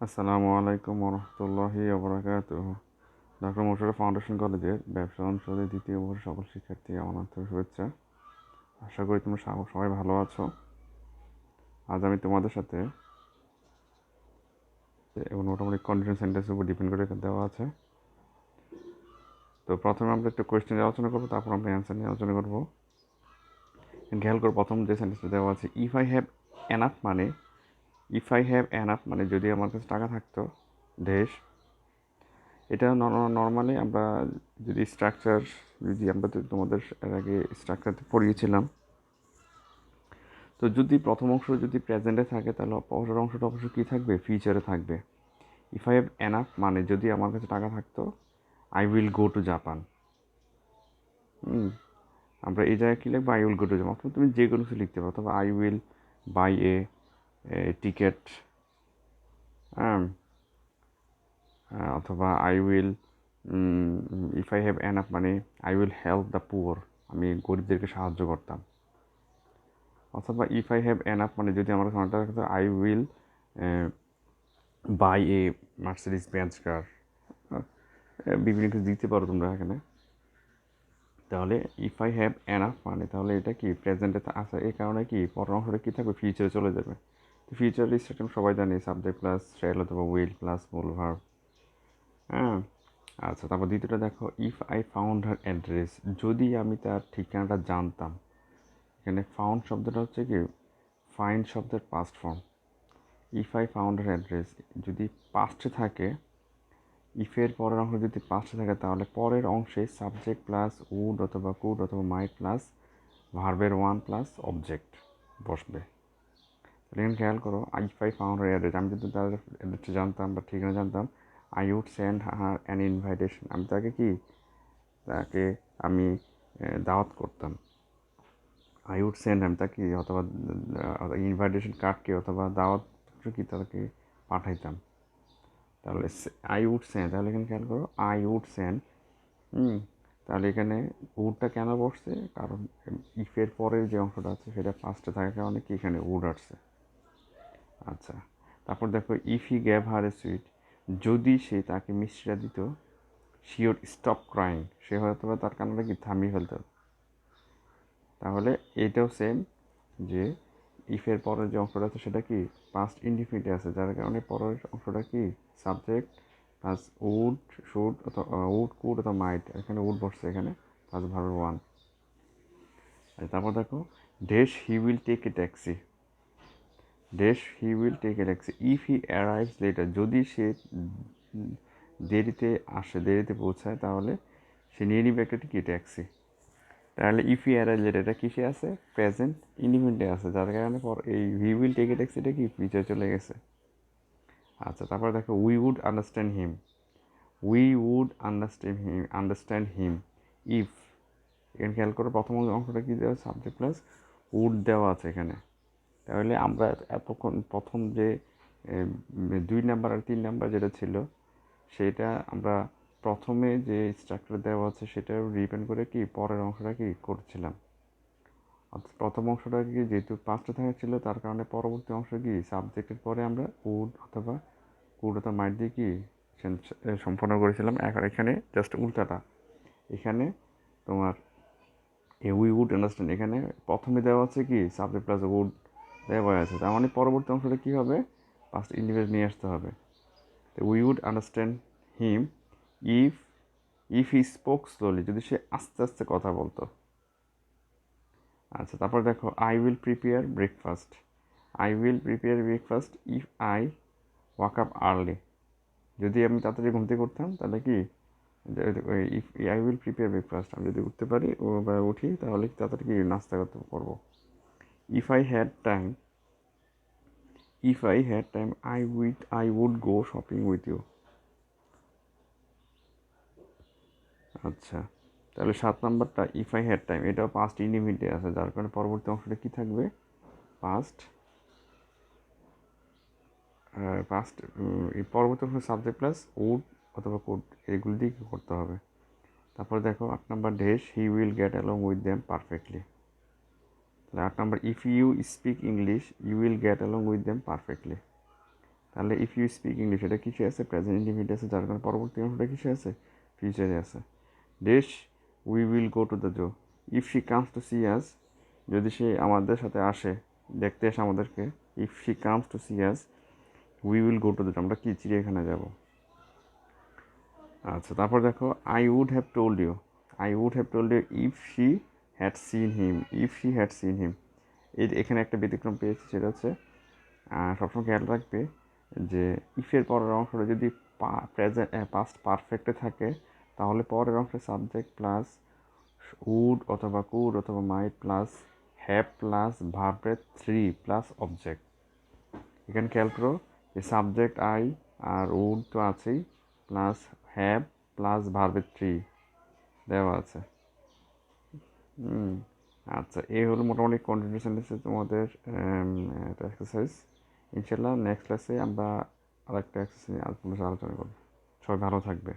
আসসালামু আলাইকুম ওরহমতুল্লাহি ওবরাকাতুহু। ডক্টর মোশাররফ ফাউন্ডেশন কলেজের ব্যবসা অনুষদের দ্বিতীয় বর্ষের সকল শিক্ষার্থী আমার আন্তরিক শুভেচ্ছা। আশা করি তোমরা সবাই ভালো আছো। আজ আমি তোমাদের সাথে এবং মোটামুটি কন্টিনিউয়াস সেন্টেন্সের উপর ডিপেন্ড করে দেওয়া আছে। তো প্রথমে আমরা একটু কোয়েশ্চেন নিয়ে আলোচনা করবো, তারপর আমরা অ্যান্সার নিয়ে আলোচনা করবো। খেয়াল করে প্রথম যে সেন্টেন্সটা দেওয়া আছে, ইফ আই হ্যাভ এনাফ মানে যদি আমার কাছে টাকা থাকতো, দেশ। এটা নর্মালি আমরা যদি স্ট্রাকচার, যদি আমরা তো তোমাদের এর আগে স্ট্রাকচারতে পড়িয়েছিলাম, তো যদি প্রথম অংশ যদি প্রেজেন্টে থাকে তাহলে পরের অংশটা অবশ্যই কী থাকবে, ফিউচারে থাকবে। ইফ আই হ্যাভ এনাফ মানে যদি আমার কাছে টাকা থাকতো, I will go to Japan. আমরা এই জায়গায় কী লিখবো, I will go to Japan, অথবা তুমি যে কোনো কিছু লিখতে পারো, অথবা I will buy a ticket, অথবা I will, if I have enough মানে I will help the poor, আমি গরিবদেরকে সাহায্য করতাম। অথবা ইফ আই হ্যাভ এনাফ মানে যদি আমার কাছে অনেক টাকা থাকতো, I will buy a Mercedes Benz car. বিভিন্ন কিছু দিতে পারো তোমরা এখানে। তাহলে ইফ আই হ্যাভ এনাফ মানে তাহলে এটা কি প্রেজেন্টে আছে, এই কারণে কি পরের অংশটা কী থাকবে, ফিউচারে চলে যাবে। তো ফিউচার স্টেটমেন্ট সবাই জানি, সাবজেক্ট প্লাস শ্যাল অথবা উইল প্লাস মূল ভার্ব। হ্যাঁ, আচ্ছা, তারপর দ্বিতীয়টা দেখো, if I found her address, যদি আমি তার ঠিকানাটা জানতাম। এখানে ফাউন্ড শব্দটা হচ্ছে কি ফাইন্ড শব্দের past form. If I found her address যদি পাস্টে থাকে, ইফের পরের অংশ যদি পাস্টে থাকে তাহলে পরের অংশে সাবজেক্ট প্লাস উড অথবা কুড অথবা মাইট প্লাস ভার্বের ওয়ান প্লাস অবজেক্ট বসবে। তাহলে এখানে খেয়াল করো, if I found her address, আমি যদি তার অ্যাড্রেসটা জানতাম বা ঠিকানা জানতাম, I would send her an invitation, আমি তাকে আমি দাওয়াত করতাম। আই উড সেন্ড, আমি তাকে অথবা ইনভাইটেশন কার্ডকে অথবা দাওয়াত কি তাকে পাঠাইতাম। তাহলে আই উড সেন্ড, তাহলে এখানে খেয়াল করো, আই উড সেন্ড। তাহলে এখানে উডটা কেন বসছে, কারণ ইফের পরের যে অংশটা আছে সেটা ফার্স্টে থাকার কারণে কি এখানে উড আসছে। আচ্ছা, তারপর দেখো, if he gave her a sweet, যদি সে তাকে মিষ্টিটা দিত, শি উড স্টপ ক্রাইং, সে হয়তো তার কান্নাটা কি থামিয়ে ফেলত। তাহলে এটাও সেম, যে ইফের পরের যে অংশটা আছে সেটা কি পাস্ট ইনডিফিনিটে আছে, যার কারণে পরের অংশটা কি সাবজেক্ট প্লাস উড, শুড অথবা উড কুড অথবা মাইট, এখানে উড বসছে এখানে প্লাস ভার্ব ওয়ান। তারপর দেখো, dash he will take a taxi, dash he will take a taxi if he arrives later, যদি সে দেরিতে পৌঁছায় তাহলে সে নিয়ে নিবে একটা কি ট্যাক্সি। তাহলে ইফ হি অ্যারাইভস লেটার এটা কিসে আছে, প্রেজেন্ট ইনডিফিনিটে আছে, যার কারণে পর এই হি উইল টেক এ ট্যাক্সিটা কি ফিউচার চলে গেছে। আচ্ছা, তারপরে দেখো, we would understand him, we would understand him if, এখানে খেয়াল করো প্রথম অংশটা কী দেওয়া, সাবজেক্ট প্লাস উড দেওয়া আছে এখানে। তাহলে আমরা এতক্ষণ প্রথম যে 2 নাম্বার আর 3 নাম্বার যেটা ছিল, সেটা আমরা প্রথমে যে স্ট্রাকচার দেওয়া আছে সেটা ডিপেন্ড করে কি পরের অংশটা কি করছিলাম। অর্থাৎ প্রথম অংশটা কি যেহেতু পাঁচটা থাকা ছিল, তার কারণে পরবর্তী অংশ কি সাবজেক্টের পরে আমরা উড অথবা কুড অথবা মাইট দিয়ে কি সম্পন্ন করেছিলাম। এখন এখানে জাস্ট উল্টাটা, এখানে তোমার উই উড আন্ডারস্ট্যান্ড, এখানে প্রথমে দেওয়া আছে কি সাবজেক্ট প্লাস উড দেওয়া আছে, তার মানে পরবর্তী অংশটা কী হবে, পাস্ট ইন্ডিভিজুয়াল নিয়ে আসতে হবে। তো we would understand him if if he spoke slowly, যদি সে আস্তে আস্তে কথা বলতো। আচ্ছা, তারপর দেখো, I will prepare breakfast, I will prepare breakfast if I woke up early, যদি আমি তাড়াতাড়ি ঘুম থেকে করতাম তাহলে কি if I will prepare breakfast, আমি যদি উঠতে পারি বা উঠি তাহলে তাড়াতাড়ি কি নাস্তা করতে পারবো। If I had time, I would go shopping with you. আচ্ছা, তাহলে 7 নাম্বারটা ইফ আই হ্যাড টাইম, এটাও পাস্ট ইনডিফিনিটে আছে, যার কারণে পরবর্তী অংশটা কী থাকবে, পাস্ট পাস্ট পরবর্তী অংশ সাবজেক্ট প্লাস উড অথবা কুড, এগুলো দিয়ে কী করতে হবে। তারপরে দেখো 8 number, dash he will get along with them perfectly, তাহলে 8 number, if you speak English you will get along with them perfectly, তাহলে ইফ ইউ স্পিক ইংলিশ এটা কিসে আছে, প্রেজেন্ট ইনডিফিনিট আছে, যার কারণে পরবর্তী অংশটা কিসে আছে, ফিউচারে আছে। ডেশ we will go to the zoo, if she comes to see us, যদি সে আমাদের সাথে আসে, দেখতে আসে আমাদেরকে, if she comes to see us we will go to the zoo, আমরা কি চিড়িয়াখানা যাব। আচ্ছা, তারপর দেখো I would have told you, I would have told you if she had seen him, if she had seen him. এখানে একটা ব্যতিক্রম পেয়েছি, সেটা হচ্ছে সবসময় খেয়াল রাখবে যে ইফের পরের অংশটা যদি প্রেজেন্ট পাস্ট পারফেক্টে থাকে, তাহলে পরের অংশে সাবজেক্ট প্লাস উড অথবা কুড অথবা মাইট প্লাস হ্যাভ প্লাস ভার্বের থ্রি প্লাস অবজেক্ট। এখানে খেয়াল করো যে সাবজেক্ট আই আর উড তো আছেই, প্লাস হ্যাভ প্লাস ভার্বের থ্রি দেওয়া আছে। আচ্ছা, এই হলো মোটামুটি কন্টিনিউয়াস সেন্টেন্সে তোমাদের একটা এক্সারসাইজ। ইনশাল্লাহ নেক্সট ক্লাসে আমরা আরেকটা এক্সারসাইজ নিয়ে আলোচনা করব। সবাই ভালো থাকবে।